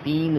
3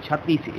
36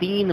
3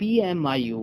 PMIU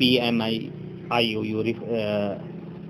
PMIU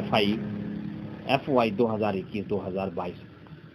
FY 2021-2022।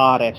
RS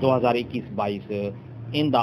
2021-22 in the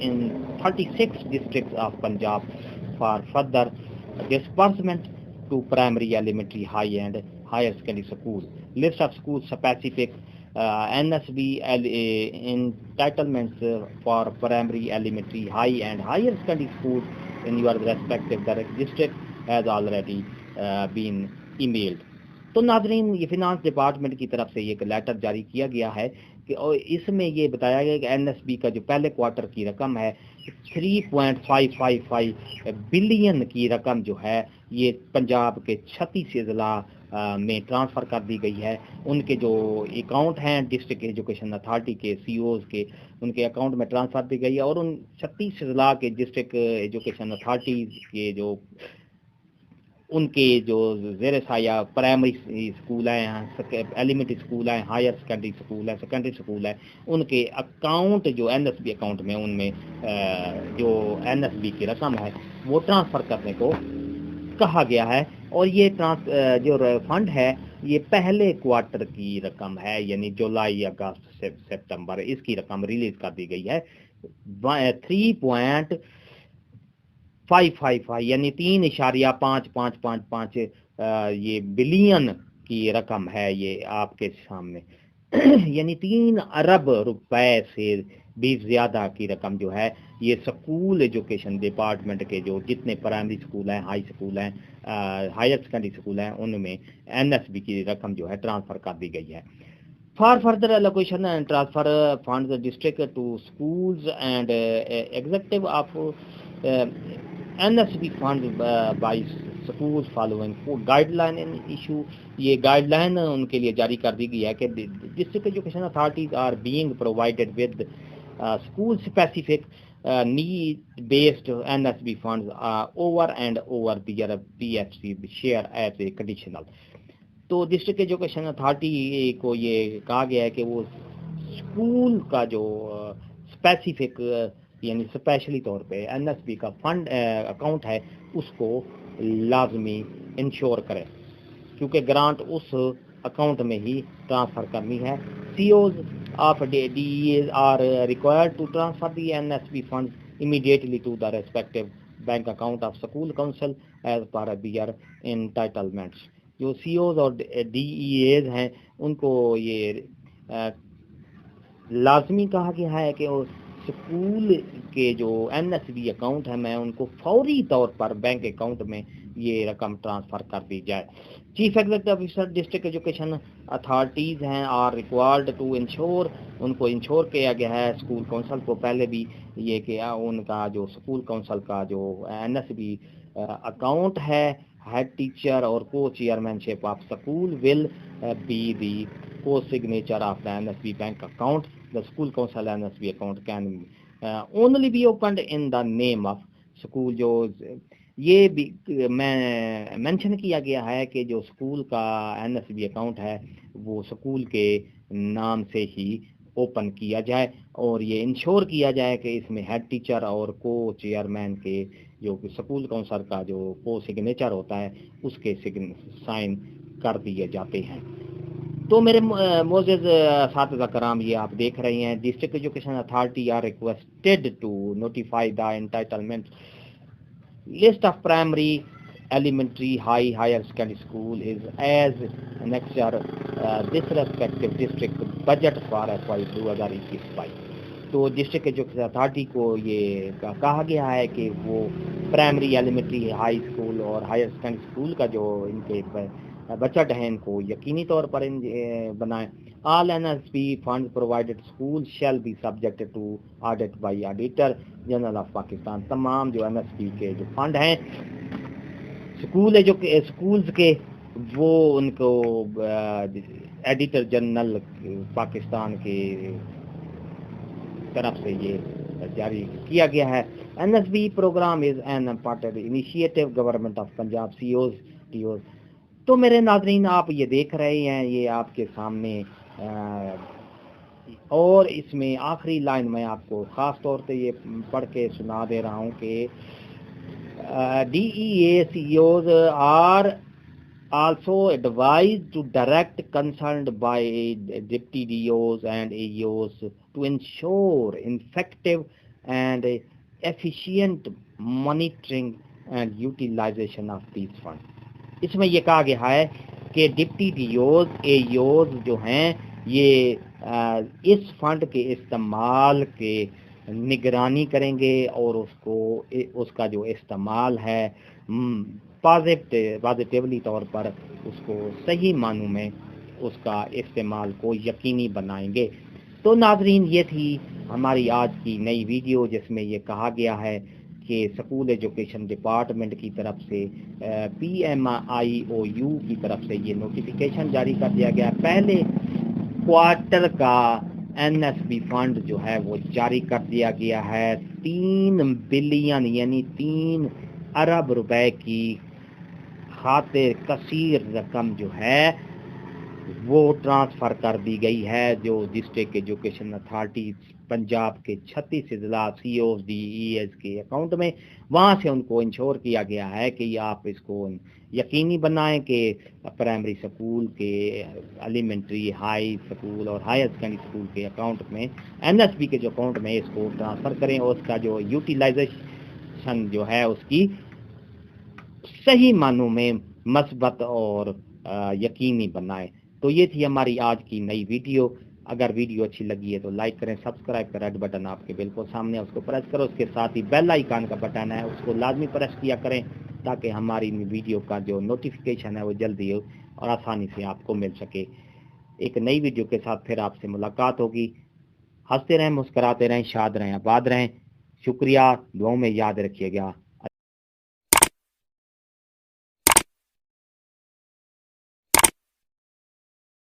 in 36 districts of Punjab for further disbursement to primary, elementary, high and higher secondary school. List of school specific NSB entitlements for primary, elementary, high and higher secondary schools in your respective district has already been emailed. تو ناظرین یہ finance department کی طرف سے ایک letter جاری کیا گیا ہے کہ اس میں یہ بتایا گیا کہ این ایس بی کا جو پہلے کوارٹر کی رقم ہے 3.555 بلین کی رقم جو ہے یہ پنجاب کے 36 اضلاع میں ٹرانسفر کر دی گئی ہے. ان کے جو اکاؤنٹ ہیں ڈسٹرکٹ ایجوکیشن اتھارٹی کے سی اوز کے ان کے اکاؤنٹ میں ٹرانسفر دی گئی ہے اور ان 36 اضلاع کے ڈسٹرکٹ ایجوکیشن اتھارٹی کے جو ان کے جو زیر سایہ پرائمری اسکول ہیں ایلیمنٹری اسکول ہیں ہائر سیکنڈری اسکول ہے سیکنڈری اسکول ہے ان کے اکاؤنٹ جو این ایس بی اکاؤنٹ میں ان میں جو این ایس بی کی رقم ہے وہ ٹرانسفر کرنے کو کہا گیا ہے. اور یہ جو فنڈ ہے یہ پہلے کوارٹر کی رقم ہے یعنی جولائی اگست سپتمبر اس کی رقم ریلیز کر دی گئی ہے 3.555 یعنی 3.5555 یہ بلین کی رقم ہے یہ آپ کے سامنے یعنی 3 ارب روپے سے بھی زیادہ کی رقم جو ہے یہ سکول ایجوکیشن ڈپارٹمنٹ کے جو جتنے پرائمری سکول ہیں ہائی سکول ہیں ہائر سیکنڈری سکول ہیں ان میں این ایس بی کی رقم جو ہے ٹرانسفر کر دی گئی ہے. For further allocation and transfer funds the district to schools and executive of NSB funds by schools following guideline in issue. یہ گائیڈ لائن ان کے لیے جاری کر دی گئی ہے کہ district education authorities are being provided with school specific need based NSB funds over and over their PFC share as a conditional. تو ڈسٹرکٹ ایجوکیشن اتھارٹی کو یہ کہا گیا ہے کہ وہ اسکول کا جو اسپیسیفک یعنی اسپیشلی طور پہ این ایس بی کا فنڈ اکاؤنٹ ہے اس کو لازمی انشور کرے کیونکہ گرانٹ اس اکاؤنٹ میں ہی ٹرانسفر کرنی ہے. CEOs of DEAs are required to transfer the NSB funds immediately to the respective bank account of school council as per their entitlements. جو سی اوز اور DEAs ہیں ان کو یہ لازمی کہا گیا ہے کہ اسکول کے جو این ایس بی اکاؤنٹ ہے میں ان کو فوری طور پر بینک اکاؤنٹ میں یہ رقم ٹرانسفر کر دی جائے. Chief executive officer district education authorities ہیں آر ریکوائرڈ ٹو انشور ان کو انشور کیا گیا ہے اسکول کونسل کو پہلے بھی یہ کہ ان کا جو اسکول کونسل کا جو این ایس بی اکاؤنٹ ہے head teacher or co-chairmanship of school will be the co-signature of the NSB bank account. The school council NSB account can only be opened in the name of school. جو یہ بھی میں mention کیا گیا ہے کہ جو اسکول کا این ایس بی اکاؤنٹ ہے وہ اسکول کے نام سے ہی اوپن کیا جائے اور یہ انشور کیا جائے کہ اس میں ہیڈ ٹیچر اور کو چیئرمین کے جو اسکول کونسل کا جو کو سگنیچر ہوتا ہے اس کے سائن کر دیے جاتے ہیں. تو میرے معزز اساتذہ کرام یہ آپ دیکھ رہے ہیں district education authority are requested to notify the entitlement list of primary elementary higher secondary school is as annexure this respective district budget for FY 2021-22. تو ڈسٹرکٹ ایجوکیشن اتھارٹی کو یہ کہا گیا ہے کہ وہ پرائمری ایلیمنٹری ہائی اسکول اور higher secondary school کا جو ان کے بجٹ ہیں ان کو یقینی طور پر بنائیں. All N S B fund provided school shall be subject to audit by auditor general of Pakistan. تمام جو این ایس بی کے جو فنڈ ہیں اسکولز کے وہ ان کو ایڈیٹر جنرل پاکستان کے طرف سے یہ جاری کیا گیا ہے. N S B program is an important initiative government of Punjab CEOs TEOs. تو میرے ناظرین آپ یہ دیکھ رہے ہیں یہ آپ کے سامنے اور اس میں آخری لائن میں آپ کو خاص طور سے یہ پڑھ کے سنا دے رہا ہوں کہ DEA CEOs are also advised to direct concerned by deputy DOs and AEOs to ensure effective and efficient monitoring and utilization of these funds. اس میں یہ کہا گیا ہے کہ ڈپٹی ڈیوز ایوز جو ہیں یہ اس فنڈ کے استعمال کے نگرانی کریں گے اور اس کا جو استعمال ہے پازیٹیولی طور پر اس کو صحیح معنوں میں اس کا استعمال کو یقینی بنائیں گے. تو ناظرین یہ تھی ہماری آج کی نئی ویڈیو جس میں یہ کہا گیا ہے کہ اسکول ایجوکیشن ڈپارٹمنٹ کی طرف سے PMIOU کی طرف سے یہ نوٹیفیکیشن جاری کر دیا گیا. پہلے کوارٹر کا NSB فنڈ جو ہے وہ جاری کر دیا گیا ہے. 3 بلین یعنی 3 ارب روپے کی خاطر کثیر رقم جو ہے وہ ٹرانسفر کر دی گئی ہے جو ڈسٹرکٹ ایجوکیشن اتھارٹی پنجاب کے 36 اضلاع CODES کے اکاؤنٹ میں. وہاں سے ان کو انشور کیا گیا ہے کہ آپ اس کو یقینی بنائیں کہ پرائمری سکول کے ایلیمنٹری ہائی سکول اور ہائر سیکنڈری سکول کے اکاؤنٹ میں NSB کے جو اکاؤنٹ میں اس کو ٹرانسفر کریں اور اس کا جو یوٹیلائزیشن جو ہے اس کی صحیح معنوں میں مثبت اور یقینی بنائیں. تو یہ تھی ہماری آج کی نئی ویڈیو. اگر ویڈیو اچھی لگی ہے تو لائک کریں, سبسکرائب کریں, ریڈ بٹن آپ کے بالکل سامنے ہے اس کو پریس کرو. اس کے ساتھ ہی بیل آئیکن کا بٹن ہے اس کو لازمی پریس کیا کریں تاکہ ہماری ویڈیو کا جو نوٹیفیکیشن ہے وہ جلدی اور آسانی سے آپ کو مل سکے. ایک نئی ویڈیو کے ساتھ پھر آپ سے ملاقات ہوگی. ہنستے رہیں, مسکراتے رہیں, شاد رہیں, آباد رہیں. شکریہ, دعاؤں میں یاد رکھیے گا.